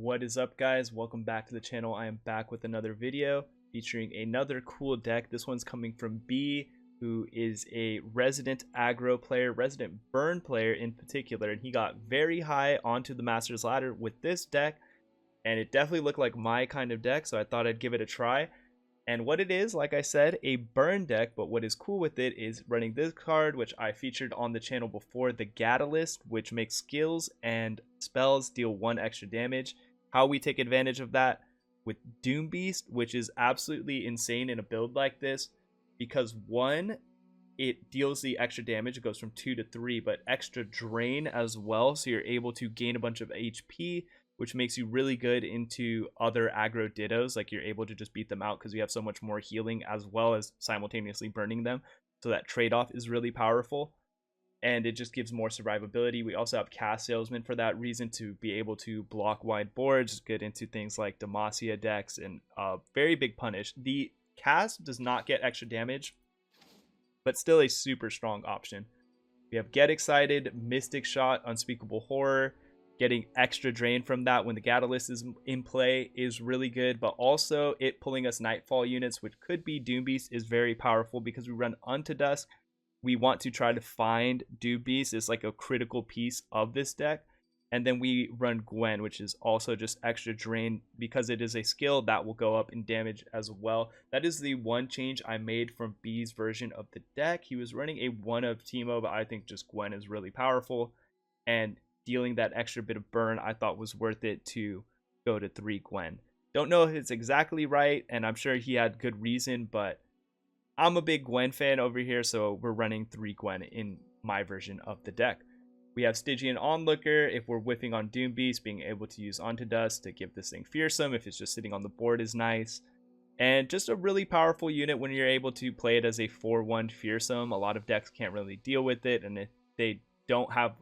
What is up, guys? Welcome back to the channel. I am back with another video featuring another cool deck. This one's coming from B, who is a resident aggro player, resident burn player in particular, and he got very high onto the Masters ladder with this deck, and it definitely looked like my kind of deck, so I thought I'd give it a try. And what it is, like I said, a burn deck, but what is cool with it is running this card, which I featured on the channel before, the Gatalyst, which makes skills and spells deal 1 extra damage. How we take advantage of that with Doom Beast, which is absolutely insane in a build like this, because 1, it deals the extra damage, it goes from 2 to 3, but extra drain as well, so you're able to gain a bunch of HP, which makes you really good into other aggro dittos. Like, you're able to just beat them out because you have so much more healing as well as simultaneously burning them. So that trade-off is really powerful, and it just gives more survivability. We also have Cast Salesman for that reason, to be able to block wide boards, get into things like Demacia decks, and very big punish. The cast does not get extra damage, but still a super strong option. We have Get Excited, Mystic Shot, Unspeakable Horror. Getting extra drain from that when the Gatalyst is in play is really good, but also it pulling us Nightfall units, which could be Doom Beast, is very powerful because we run Unto Dusk. We want to try to find Doom Beast as like a critical piece of this deck. And then we run Gwen, which is also just extra drain because it is a skill that will go up in damage as well. That is the one change I made from B's version of the deck. He was running a 1 of Teemo, but I think just Gwen is really powerful, and dealing that extra bit of burn I thought was worth it to go to 3 Gwen. Don't know if it's exactly right, and I'm sure he had good reason, but I'm a big Gwen fan over here, so we're running 3 Gwen in my version of the deck. We have Stygian Onlooker if we're whiffing on Doom Beast, being able to use Onto Dust to give this thing fearsome if it's just sitting on the board is nice. And just a really powerful unit when you're able to play it as a 4/1 fearsome. A lot of decks can't really deal with it, and if they don't have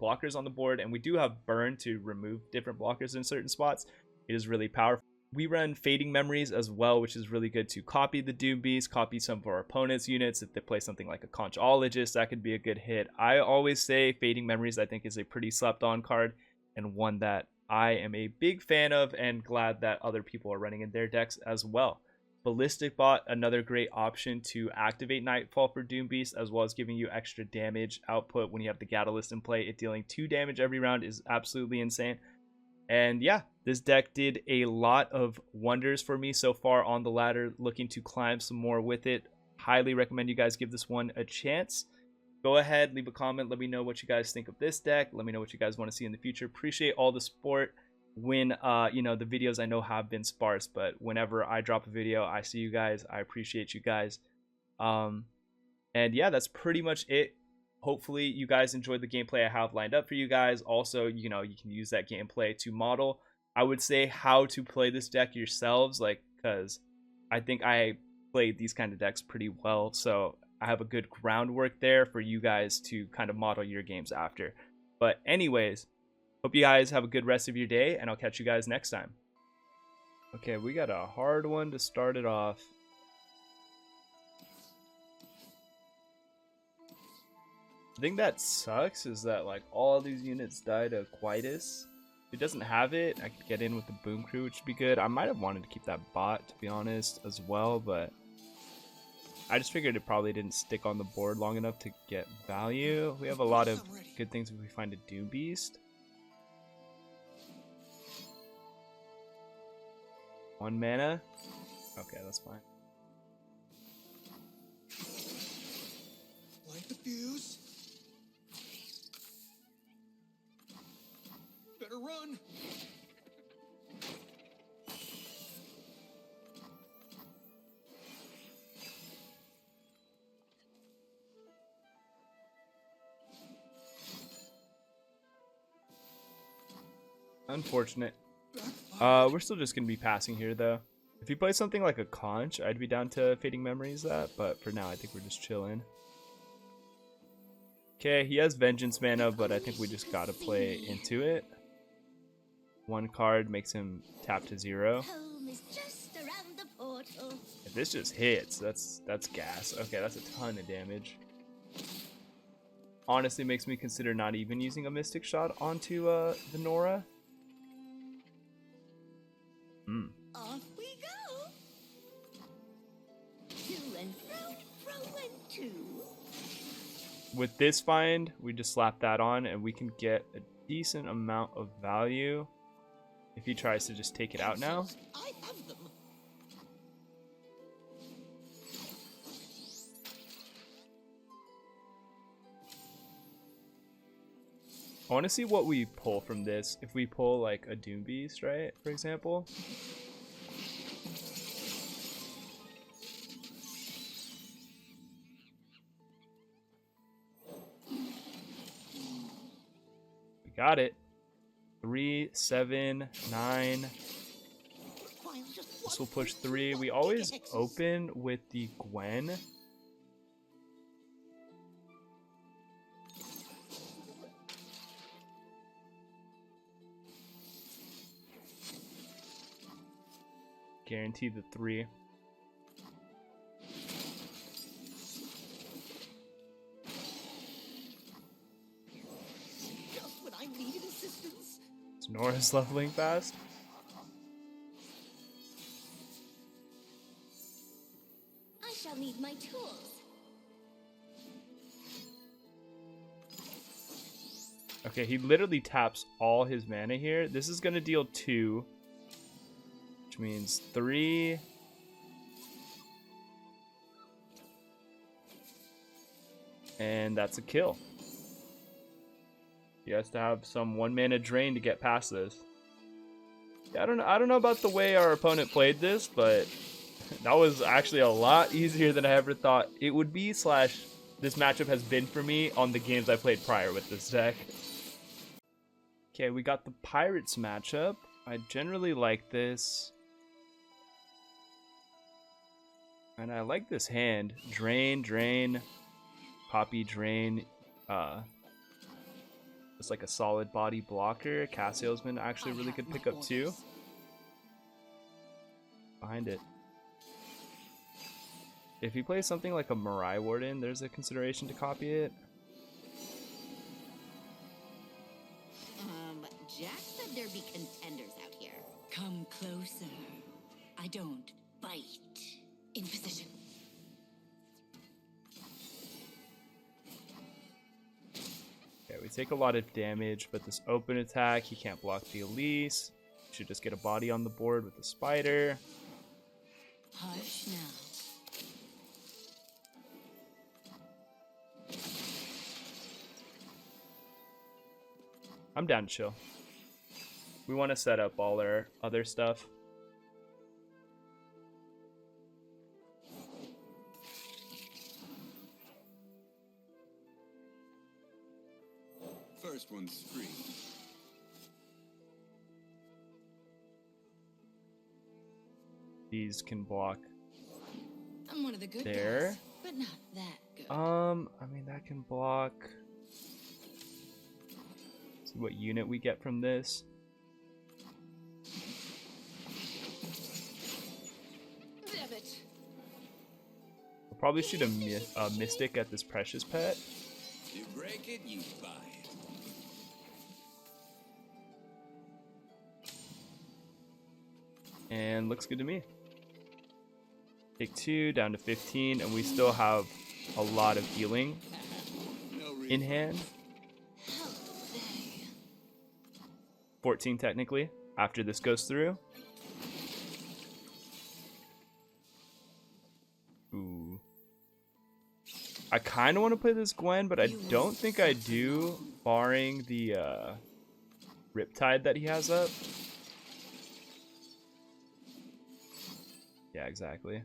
blockers on the board, and we do have burn to remove different blockers in certain spots, it is really powerful. We run Fading Memories as well, which is really good to copy the Doom Beast, copy some of our opponent's units. If they play something like a Conchologist, that could be a good hit. I always say Fading Memories, I think, is a pretty slept on card, and one that I am a big fan of and glad that other people are running in their decks as well. Ballistic Bot, another great option to activate Nightfall for Doom Beast, as well as giving you extra damage output when you have the Gatalyst in play. It dealing 2 damage every round is absolutely insane. And yeah, this deck did a lot of wonders for me so far on the ladder, looking to climb some more with it. Highly recommend you guys give this one a chance. Go ahead, leave a comment, let me know what you guys think of this deck. Let me know what you guys want to see in the future. Appreciate all the support. When you know, the videos I know have been sparse, but whenever I drop a video, I see you guys. I appreciate you guys. And yeah, that's pretty much it. Hopefully you guys enjoyed the gameplay I have lined up for you guys. Also, you know, you can use that gameplay to model, I would say, how to play this deck yourselves, like, because I think I played these kind of decks pretty well, so I have a good groundwork there for you guys to kind of model your games after. But anyways, hope you guys have a good rest of your day, and I'll catch you guys next time. Okay, we got a hard one to start it off. The thing that sucks is that, like, all these units die to Quietus. If it doesn't have it, I could get in with the Boom Crew, which would be good. I might have wanted to keep that bot, to be honest, as well, but I just figured it probably didn't stick on the board long enough to get value. We have a lot of good things if we find a Doom Beast. 1 mana? Okay, that's fine. Light the fuse. Better run. Unfortunate. We're still just gonna be passing here though. If you play something like a Conch, I'd be down to Fading Memories that, but for now I think we're just chilling. Okay, he has Vengeance mana, but I think we just gotta play into it. 1 card makes him tap to 0. If this just hits, that's gas. Okay, that's a ton of damage. Honestly makes me consider not even using a Mystic Shot onto the Nora. Hmm. Off we go. To and fro and to. With this find, we just slap that on and we can get a decent amount of value if he tries to just take it out now. I have them. I want to see what we pull from this. If we pull like a Doom Beast, right, for example. We got it. 3, 7, 9. This will push 3. We always open with the Gwen. Guarantee the 3. Just when I needed assistance. Nora's leveling fast. I shall need my tools. Okay, he literally taps all his mana here. This is gonna deal 2. Which means 3. And that's a kill. He has to have some 1 mana drain to get past this. Yeah, I don't know about the way our opponent played this, but that was actually a lot easier than I ever thought it would be. Slash, this matchup has been for me on the games I played prior with this deck. Okay, we got the Pirates matchup. I generally like this. And I like this hand. Drain, drain, copy, drain. It's like a solid body blocker. Cassio's been actually a really good pickup too. Behind it. If he plays something like a Mirai Warden, there's a consideration to copy it. Jack said there'd be contenders out here. Come closer. I don't bite. In position. Okay, we take a lot of damage, but this open attack, he can't block the Elise. Should just get a body on the board with the spider. Hush now. I'm down to chill. We want to set up all our other stuff. First one's free. These can block I'm one of the good there. guys, but not that good. I mean, that can block. See what unit we get from this. Damn it. We'll probably shoot a Mystic at this Precious Pet. You break it, you buy it. And looks good to me. Take 2, down to 15, and we still have a lot of healing in hand. 14 technically, after this goes through. Ooh. I kind of want to play this Gwen, but I don't think I do, barring the Riptide that he has up. Yeah, exactly.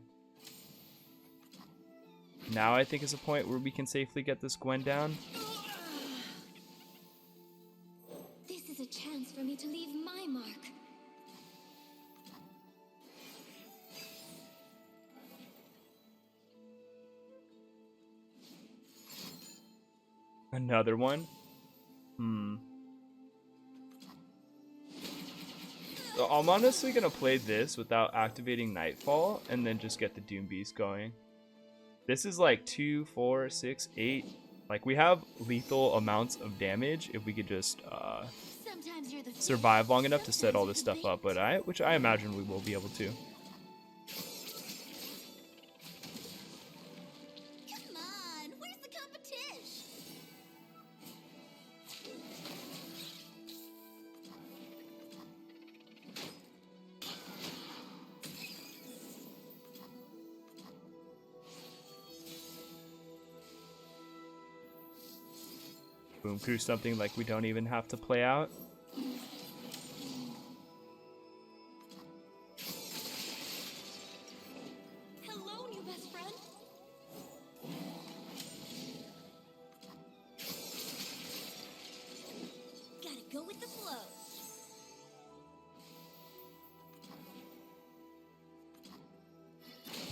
Now I think is a point where we can safely get this Gwen down. This is a chance for me to leave my mark. Another one? So I'm honestly gonna play this without activating Nightfall and then just get the Doom Beast going. This is like 2, 4, 6, 8. Like, we have lethal amounts of damage if we could just survive long enough to set all this stuff up, but which I imagine we will be able to. Come on, where's the competition? Boom, through something like we don't even have to play out. Hello, new best friend. Gotta go with the flow.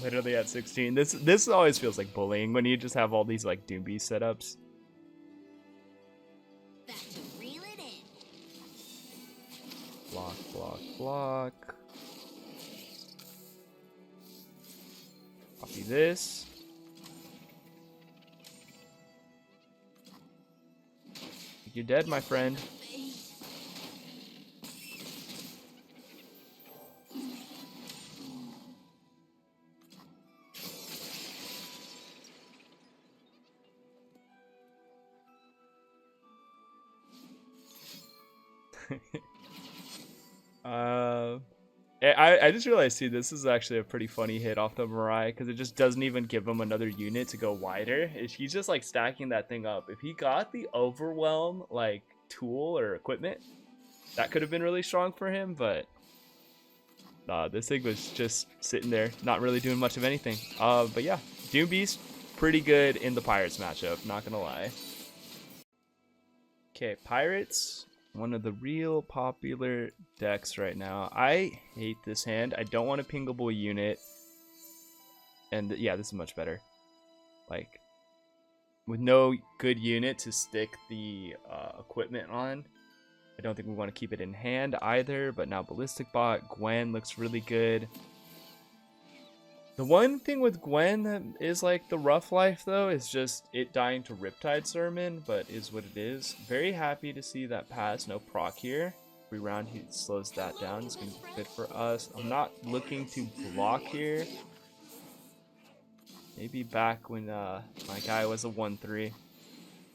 Literally at 16. This always feels like bullying when you just have all these like Doom Beast setups. Back to reel it in. Block, block, block. Copy this. You're dead, my friend. I just realized too, this is actually a pretty funny hit off the Mariah because it just doesn't even give him another unit to go wider. He's just like stacking that thing up. If he got the Overwhelm like tool or equipment, that could have been really strong for him, but this thing was just sitting there, not really doing much of anything. But yeah, Doom Beast, pretty good in the Pirates matchup, not gonna lie. Okay, Pirates, one of the real popular decks right now. I hate this hand. I don't want a pingable unit. And yeah, this is much better. Like, with no good unit to stick the equipment on, I don't think we want to keep it in hand either. But now Ballistic Bot, Gwen looks really good. The one thing with Gwen that is like the rough life though is just it dying to Riptide Sermon, but is what it is. Very happy to see that pass, no proc here. Every round he slows that down, it's gonna be good for us. I'm not looking to block here. Maybe back when my guy was a 1-3.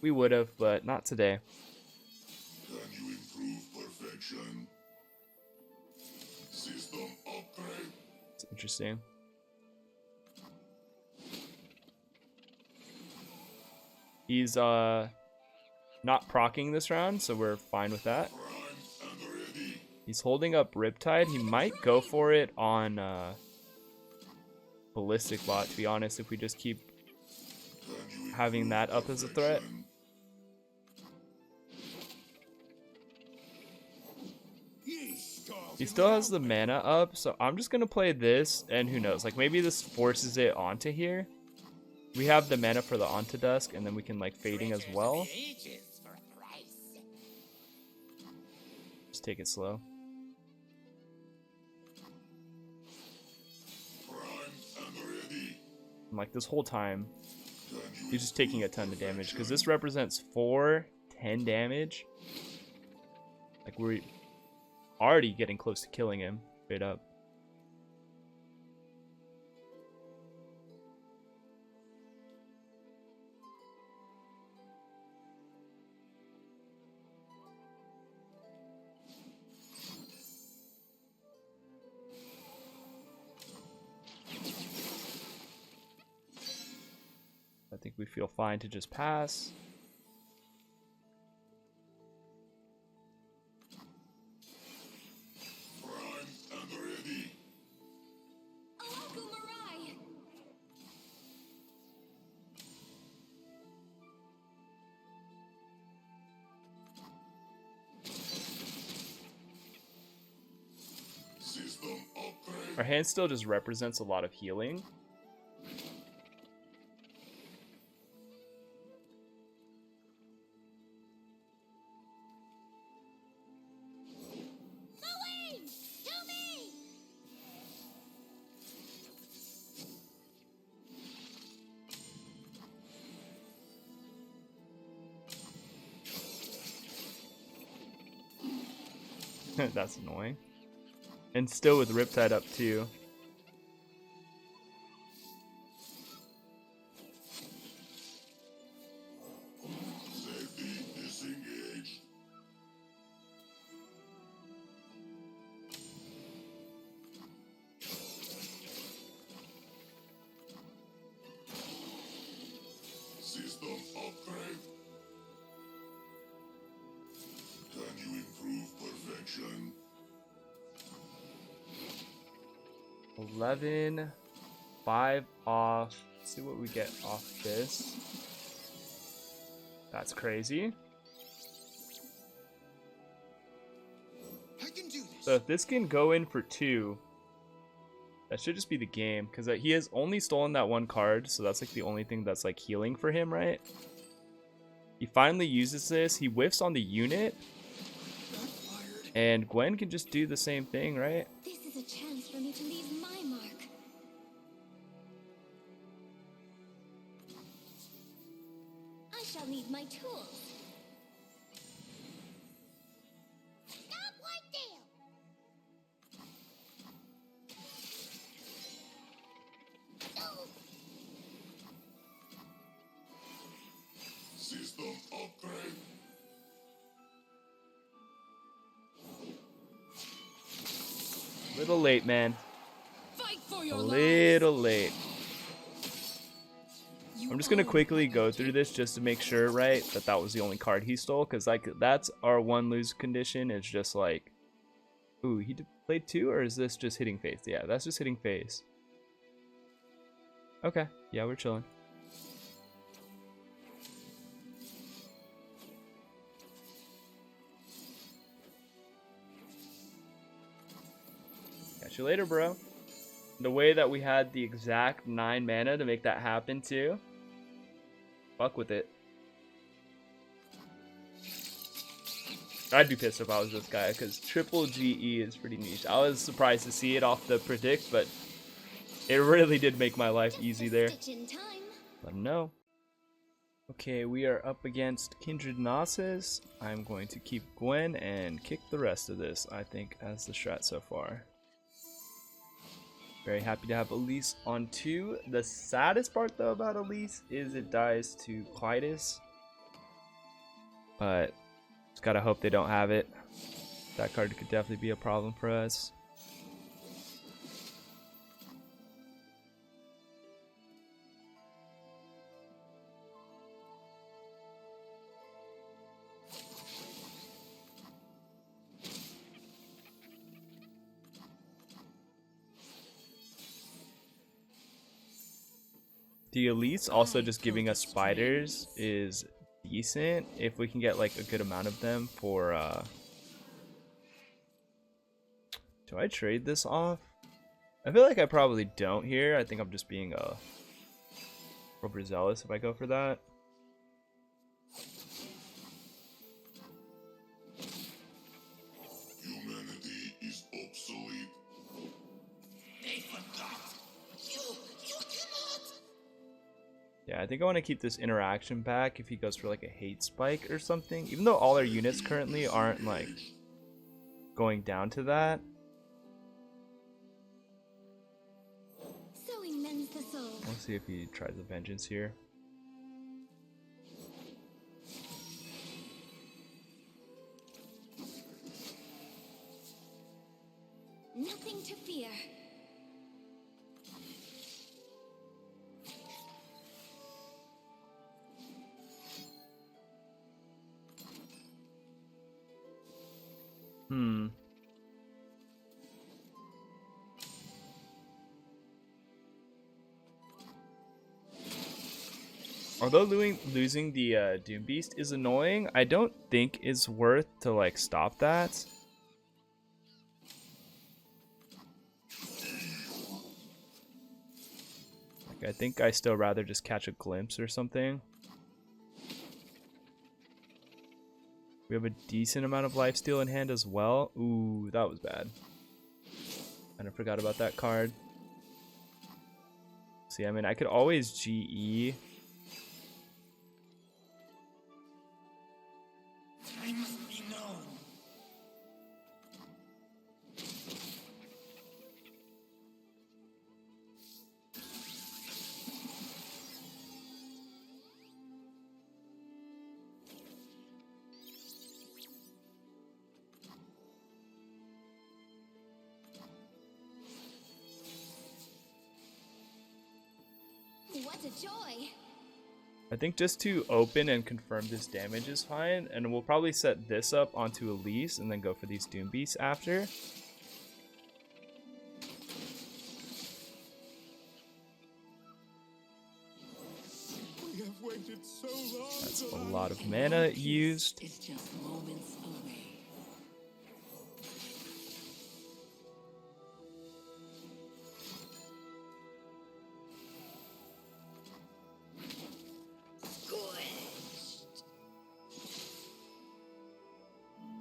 We would have, but not today. Can you improve perfection? System upgrade. It's interesting. He's not proccing this round, so we're fine with that. He's holding up Riptide. He might go for it on Ballistic Bot, to be honest, if we just keep having that up as a threat. He still has the mana up, so I'm just going to play this, and who knows, like maybe this forces it onto here. We have the mana for the Onto Dusk, and then we can like fading as well. Just take it slow. And like this whole time, he's just taking a ton of damage because this represents 4-10 damage. Like we're already getting close to killing him straight up. I think we feel fine to just pass. Our hand still just represents a lot of healing. That's annoying. And still with Riptide up too. Safety disengaged. System upgrade. Can you improve perfection? 11, 5 off. Let's see what we get off this. That's crazy. I can do this. So if this can go in for 2, that should just be the game, because he has only stolen that one card, so that's like the only thing that's like healing for him, right? He finally uses this, he whiffs on the unit, and Gwen can just do the same thing, right? This is a chance for me to leave my mark. I shall need my tools. Stop right there! Oh. System upgrade. Little late, man. Fight for A your little late. You I'm just gonna own quickly what go you through take. this just to make sure, right, that that was the only card he stole, because like that's our one lose condition. It's just like, ooh, he played 2, or is this just hitting face? Yeah, that's just hitting face. Okay, yeah, we're chilling. Catch you later, bro. The way that we had the exact 9 mana to make that happen too. Fuck with it. I'd be pissed if I was this guy, because triple GE is pretty niche. I was surprised to see it off the predict, but it really did make my life easy there. Stitch in time. Let him know. Okay, we are up against Kindred Gnosis. I'm going to keep Gwen and kick the rest of this, I think, as the strat so far. Very happy to have Elise on 2. The saddest part, though, about Elise is it dies to Clytus. But just gotta hope they don't have it. That card could definitely be a problem for us. The Elise also just giving us spiders is decent if we can get like a good amount of them for do I trade this off? I feel like I probably don't here. I think I'm just being overzealous if I go for that. Humanity is obsolete. They forgot. You cannot. Yeah, I think I want to keep this interaction back if he goes for like a hate spike or something. Even though all our units currently aren't like going down to that. Sewing mends the soul. Let's see if he tries a vengeance here. Nothing to fear. Although losing the Doom Beast is annoying, I don't think it's worth to like stop that. Like I think I still rather just catch a glimpse or something. We have a decent amount of lifesteal in hand as well. Ooh, that was bad. Kind of forgot about that card. See, I mean, I could always GE. I must be known. a joy. I think just to open and confirm this damage is fine, and we'll probably set this up onto Elise and then go for these Doom Beasts after. We have waited so long. That's a lot of mana used. It's just moments away.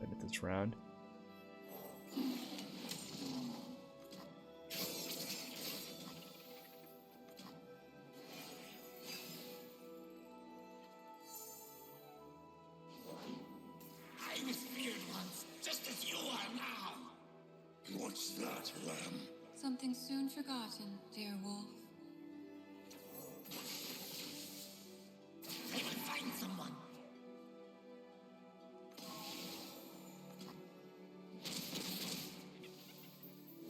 Edit this round. I was feared once, just as you are now. What's that, Lamb? Something soon forgotten, dear wolf. I will find someone.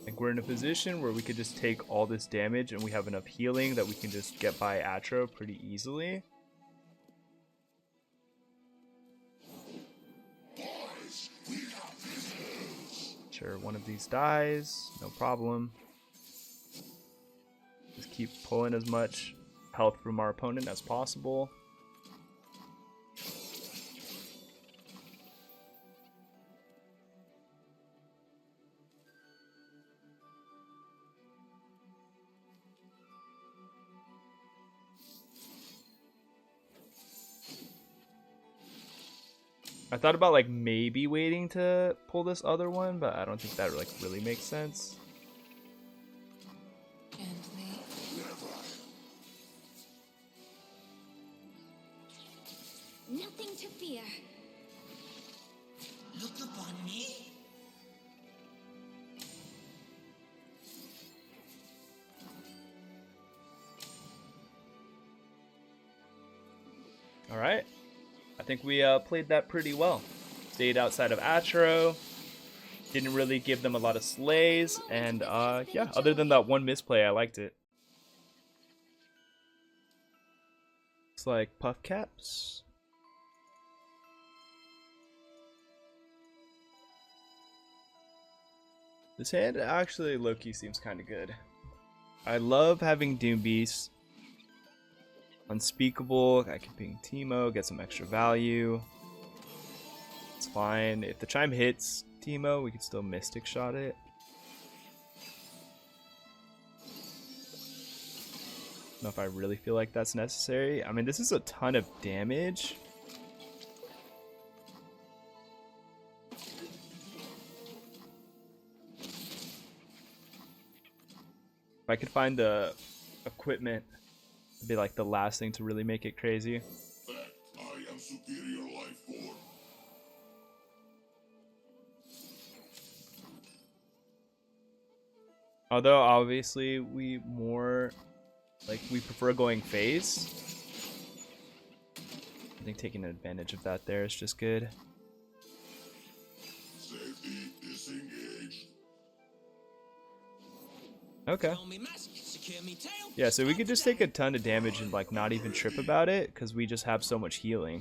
I think we're in a position where we could just take all this damage and we have enough healing that we can just get by Atro pretty easily. Boys, we got visitors. Sure, one of these dies, no problem. Just keep pulling as much health from our opponent as possible. I thought about like maybe waiting to pull this other one, but I don't think that like really makes sense. Gently. Nothing to fear. Look upon me. All right, I think we played that pretty well. Stayed outside of Atro, didn't really give them a lot of slays, and yeah, other than that one misplay, I liked it. Looks like puff caps. This hand actually low-key seems kind of good. I love having Doom Beasts. Unspeakable, I can ping Teemo, get some extra value. It's fine. If the chime hits Teemo, we can still Mystic Shot it. I don't know if I really feel like that's necessary. I mean, this is a ton of damage. If I could find the equipment, it'd be like the last thing to really make it crazy. Fact, I am superior life form. Although obviously we prefer going phase. I think taking advantage of that there is just good. Safety disengaged. Okay. Yeah, so we could just take a ton of damage and like not even trip about it because we just have so much healing.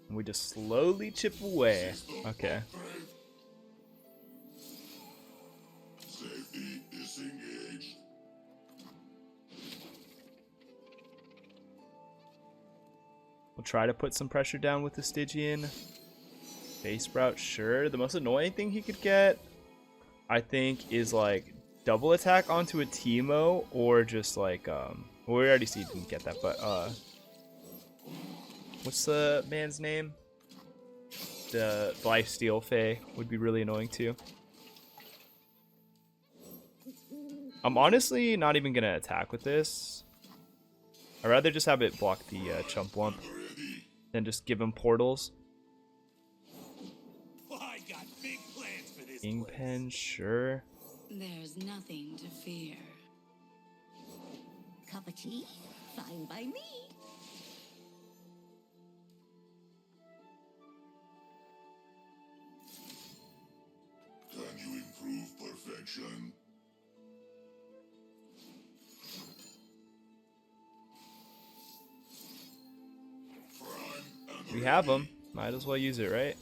And we just slowly chip away. Okay. Safety disengaged. We'll try to put some pressure down with the Stygian. Face Sprout, sure. The most annoying thing he could get, I think, is like double attack onto a Teemo, or just like well, we already see he didn't get that, but what's the man's name? The Lifesteal Fae would be really annoying too. I'm honestly not even gonna attack with this. I'd rather just have it block the Chump Wump than just give him portals. I got big plans for this Kingpin, sure. There's nothing to fear. Cup of tea? Fine by me. perfection. Prime and We have ready. them. Might as well use it, right?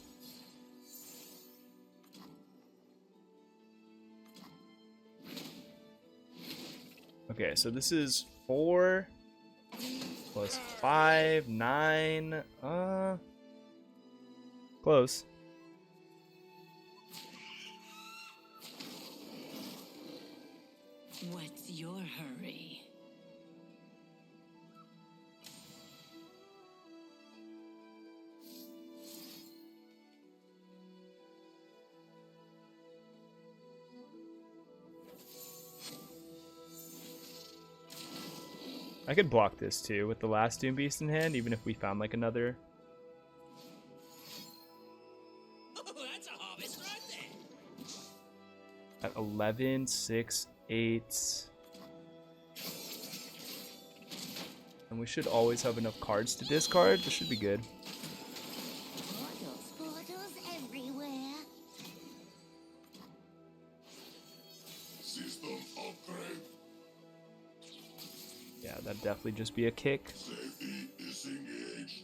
Okay, so this is 4 plus 5, 9. Close. What's your hurry? I could block this too with the last Doom Beast in hand, even if we found like another. Oh, that's a harvest right there. At 11, 6, 8. And we should always have enough cards to discard. This should be good. Portals everywhere. System upgrade. Yeah, that'd definitely just be a kick. Safety disengaged.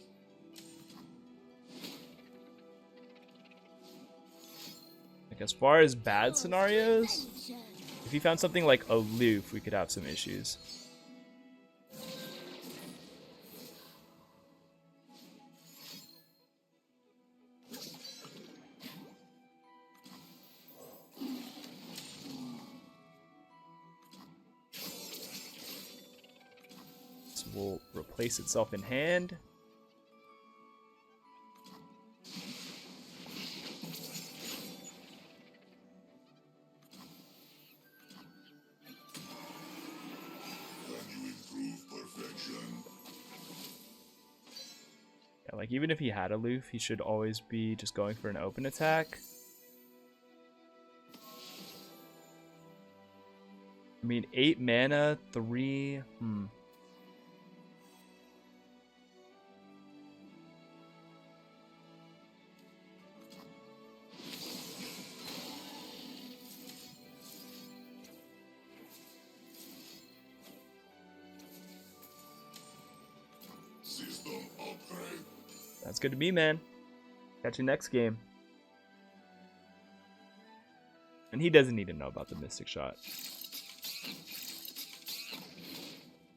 Like as far as bad scenarios, if he found something like aloof, we could have some issues. So we'll replace itself in hand. Can you improve perfection? Yeah, like even if he had aloof, he should always be just going for an open attack. I mean, 8 mana, 3. System upgrade. That's good to me, man. Catch you next game. And he doesn't need to know about the Mystic Shot.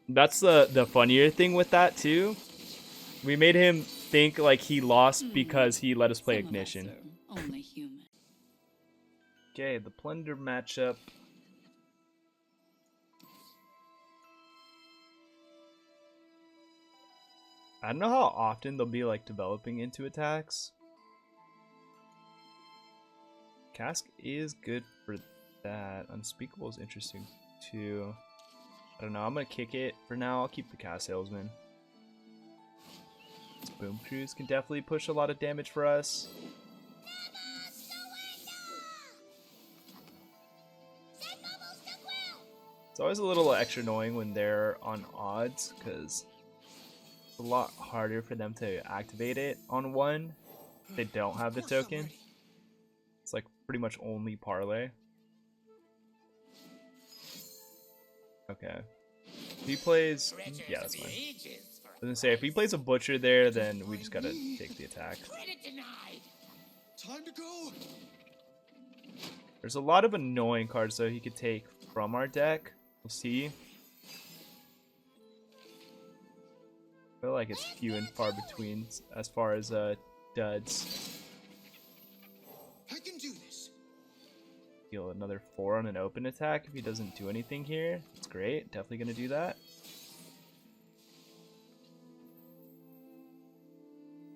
That's the funnier thing with that, too. We made him think like he lost because he let us play Some of us Ignition. are only human. Okay, the Plunder matchup. I don't know how often they'll be like developing into attacks. Cask is good for that. Unspeakable is interesting too. I don't know. I'm gonna kick it for now. I'll keep the Cask Salesman. This Boom Cruise can definitely push a lot of damage for us. It's always a little extra annoying when they're on odds because it's a lot harder for them to activate it on one. If they don't have the token. It's like pretty much only parlay. Okay. If he plays, yeah, that's fine. I was gonna say if he plays a butcher there, then we just gotta take the attack. Credit denied. Time to go. There's a lot of annoying cards though he could take from our deck. We'll see. I feel like it's few and far between as far as duds. I can do this. Deal another 4 on an open attack if he doesn't do anything here. That's great. Definitely gonna do that.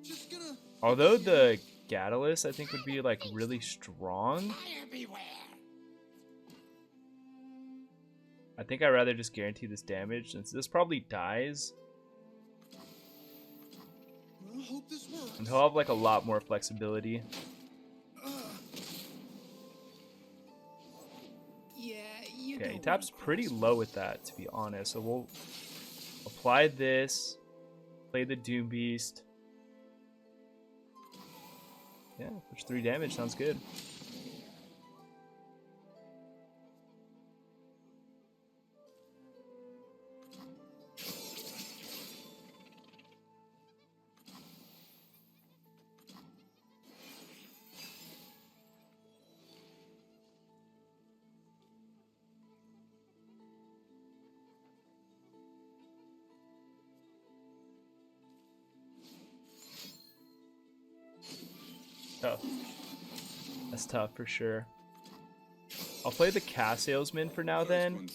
Just gonna. Although the Gatalyst I think would be like really strong. Fire beware. I think I'd rather just guarantee this damage since this probably dies. I hope this works. And he'll have like a lot more flexibility. Yeah, you Okay, he don't taps wanna pretty cross low with that, to be honest. So we'll apply this, play the Doom Beast. Yeah, push 3 damage, sounds good. Tough. That's tough for sure. I'll play the Cast Salesman for now then.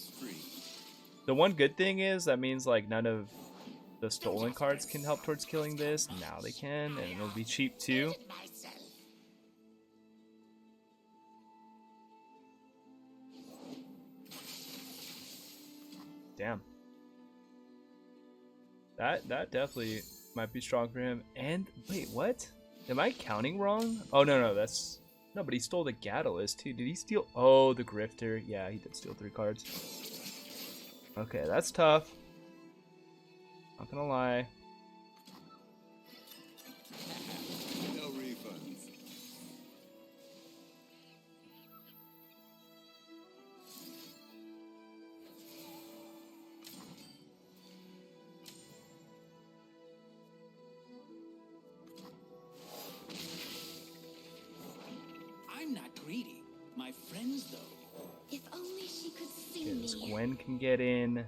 The one good thing is that means like none of the stolen cards can help towards killing this. Now they can, and it'll be cheap too. Damn. That definitely might be strong for him. And wait, what? Am I counting wrong? Oh no, that's no, but he stole the Gatalyst too. Did he steal? Oh, the Grifter. Yeah, he did steal 3 cards. Okay, that's tough. Not gonna lie. No refunds. I'm not greedy. My friends, though. If only she could see Okay, this me. Gwen can get in.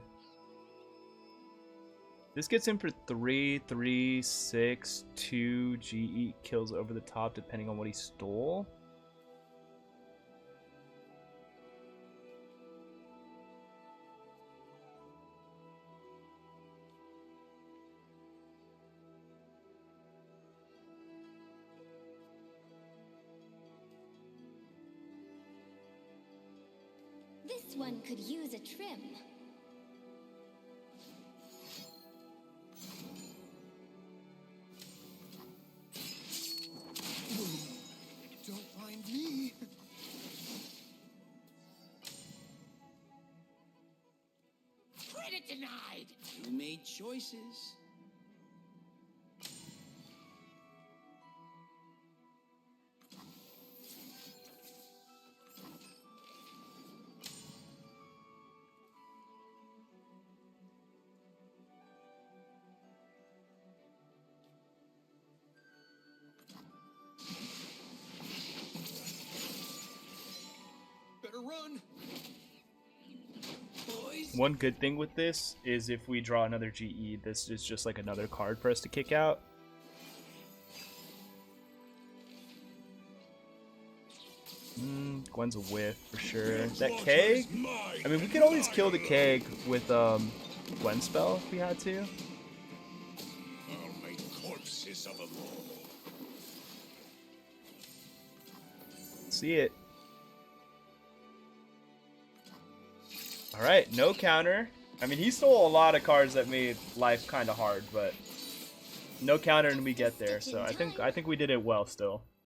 This gets in for 3, 3, 6, 2 GE kills over the top depending on what he stole. This one could use a trim. Don't mind me. Credit denied. You made choices. Better run. Boys. One good thing with this is if we draw another GE, this is just like another card for us to kick out. Gwen's a whiff for sure. That keg? I mean, we could always kill the keg with Gwen spell if we had to. I'll make corpses of them all. See it. Alright, no counter. I mean, he stole a lot of cards that made life kind of hard, but no counter and we get there. So I think we did it well still.